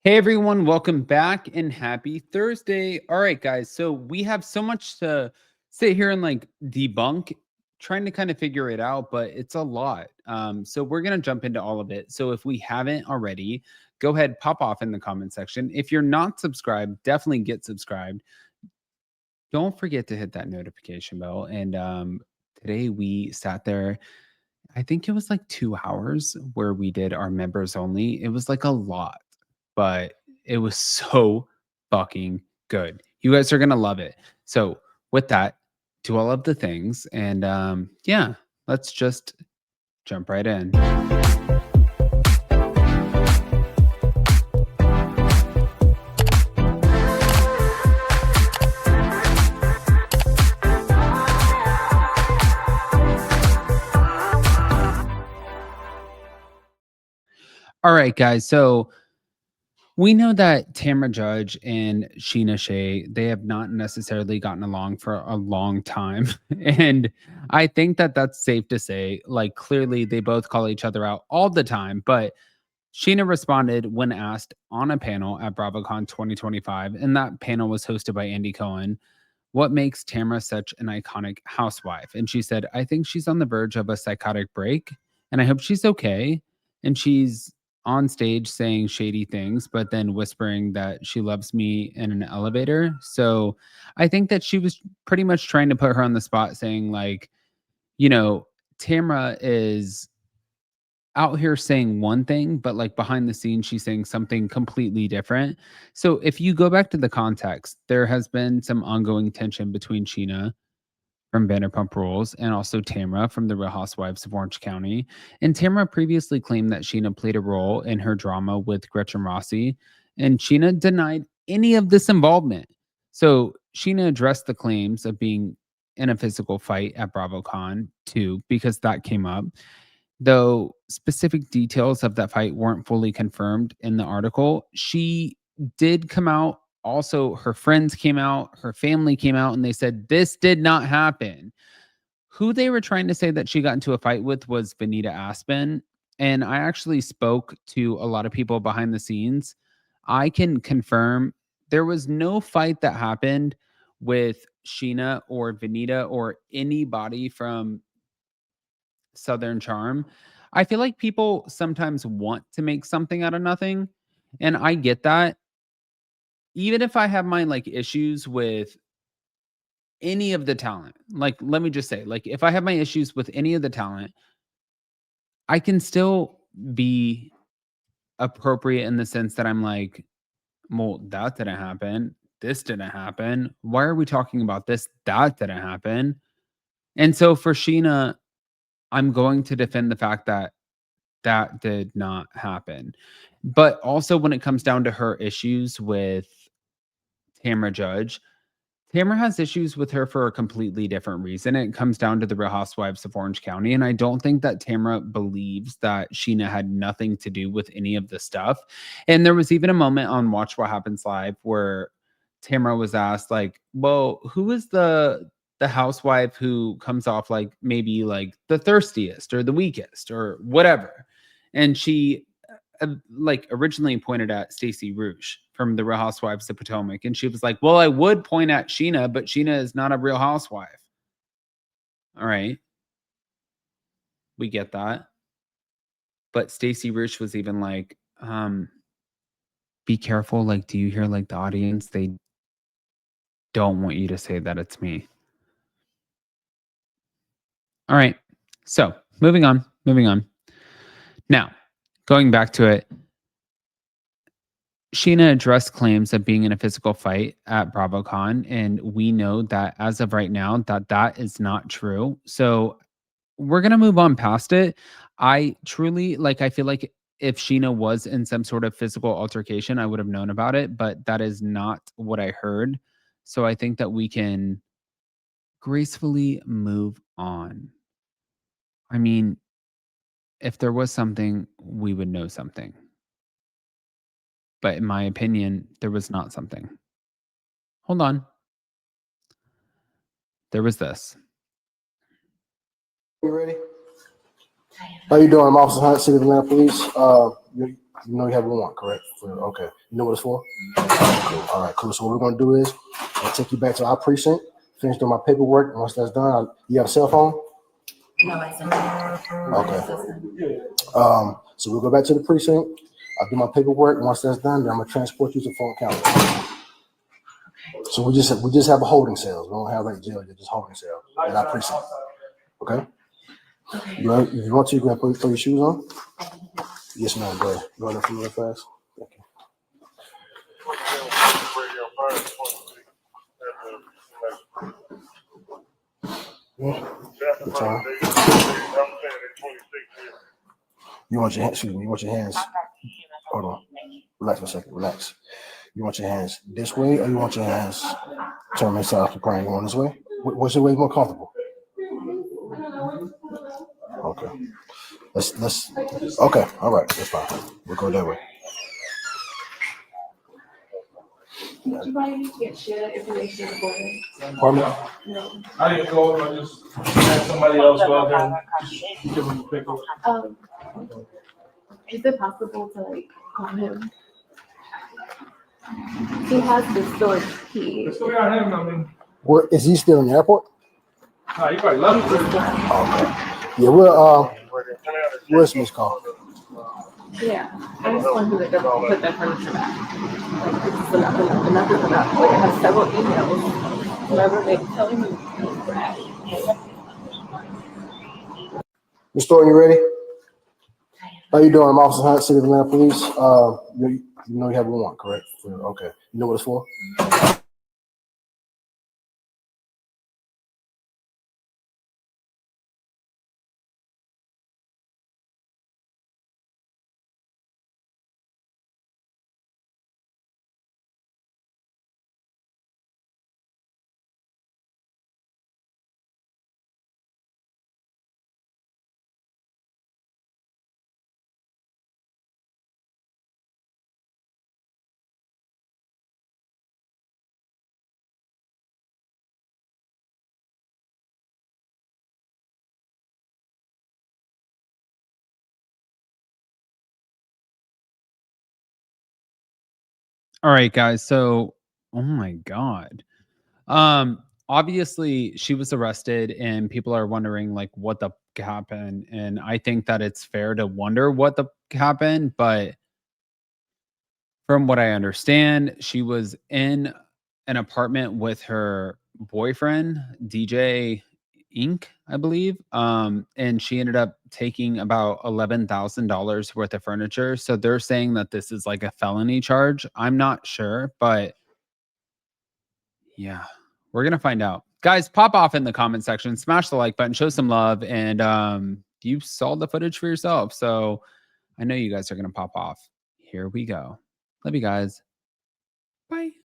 Hey everyone, welcome back and happy Thursday. All right, guys. So we have so much to sit here and like debunk, trying to kind of figure it out, but it's a lot. So we're gonna jump into all of it. So if we haven't already, go ahead, pop off in the comment section. If you're not subscribed, definitely get subscribed. Don't forget to hit that notification bell. And today we sat there. I think it was like 2 hours where we did our members only. It was like a lot, but it was so fucking good. You guys are gonna love it. So with that, do all of the things, and yeah, let's just jump right in. All right, guys. So we know that Tamra Judge and Sheena Shea, they have not necessarily gotten along for a long time. And I think that that's safe to say. Like, clearly, they both call each other out all the time. But Sheena responded when asked on a panel at BravoCon 2025. And that panel was hosted by Andy Cohen. What makes Tamra such an iconic housewife? And she said, I think she's on the verge of a psychotic break. And I hope she's okay. And she's on stage saying shady things, but then whispering that she loves me in an elevator. So I think that she was pretty much trying to put her on the spot, saying, like, you know, Tamra is out here saying one thing, but like behind the scenes, she's saying something completely different. So if you go back to the context, there has been some ongoing tension between Sheena from Vanderpump Rules and also Tamra from the Real Housewives of Orange County. And Tamra previously claimed that Sheena played a role in her drama with Gretchen Rossi, and Sheena denied any of this involvement. So Sheena addressed the claims of being in a physical fight at BravoCon too, because that came up. Though specific details of that fight weren't fully confirmed in the article, she did come out. Also, her friends came out, her family came out, and they said this did not happen. Who they were trying to say that she got into a fight with was Vanita Aspen. And I actually spoke to a lot of people behind the scenes. I can confirm there was no fight that happened with Sheena or Vanita or anybody from Southern Charm. I feel like people sometimes want to make something out of nothing, and I get that. Even if I have my like issues with any of the talent, like let me just say, like if I have my issues with any of the talent, I can still be appropriate in the sense that I'm like, well, that didn't happen. This didn't happen. Why are we talking about this? That didn't happen. And so for Sheena, I'm going to defend the fact that that did not happen. But also when it comes down to her issues with Tamra Judge, Tamra has issues with her for a completely different reason. It comes down to the Real Housewives of Orange County. And I don't think that Tamra believes that Sheena had nothing to do with any of the stuff. And there was even a moment on Watch What Happens Live where Tamra was asked, like, well, who is the housewife who comes off like maybe like the thirstiest or the weakest or whatever? And she like originally pointed at Stacey Rouge from the Real Housewives of Potomac, and she was like, "Well, I would point at Sheena, but Sheena is not a Real Housewife." All right, we get that, but Stacey Rouge was even like, "Be careful! Like, do you hear like the audience? They don't want you to say that it's me." All right, so moving on, moving on. Now, going back to it, Sheena addressed claims of being in a physical fight at BravoCon, and we know that as of right now, that that is not true. So we're gonna move on past it. I truly like. I feel like if Sheena was in some sort of physical altercation, I would have known about it, but that is not what I heard. So I think that we can gracefully move on. I mean, if there was something, we would know something. But in my opinion, there was not something. Hold on. There was this. You ready? How you doing? I'm Officer Hunt, City of Atlanta Police. You know you have a warrant, correct? Okay. You know what it's for? Cool. All right, cool. So what we're gonna do is I'll take you back to our precinct, finish doing my paperwork. Once that's done, you have a cell phone? No, I sent it. Okay. So we'll go back to the precinct. I'll do my paperwork. Once that's done, then I'm gonna transport you to Thornton County. So we just have a holding cells. We don't have like jail. Just holding cells in our precinct. Okay. If you want to, you can put your shoes on. Yes, ma'am. Go ahead. Go ahead and real fast. Thank you. Good time. You want your hands? Excuse me. You want your hands? Hold on. Relax for a second. Relax. You want your hands this way, or you want your hands turn inside the crane? You want this way? What's your way more comfortable? Okay. Let's. Okay. All right. That's fine. We'll go that way. Did you mind if you can't share that information recording? Pardon me? No. I didn't go, I just had somebody else go out there and just give them a pickle. Is it possible to like call him? He has the storage key. Let's go out him, I mean. Where is he still in the airport? Nah, you probably left it. Okay. Yeah, where's Miss Call? Yeah, I just want him to go put that furniture back. Like, this is enough is enough. Like, I have several emails. Whoever they telling me it's trash. Miss Thornton, you ready? How you doing? I'm Officer Hunt, City of Atlanta Police. You know you have a warrant, correct? Okay. You know what it's for? All right, guys. So, oh my God. Obviously she was arrested and people are wondering like what the f- happened. And I think that it's fair to wonder what the f- happened, but from what I understand, she was in an apartment with her boyfriend, DJ Inc., I believe. And she ended up taking about $11,000 worth of furniture. So they're saying that this is like a felony charge. I'm not sure, but yeah, we're gonna find out. Guys, pop off in the comment section, smash the like button, show some love, and you saw the footage for yourself. So I know you guys are gonna pop off. Here we go. Love you guys. Bye.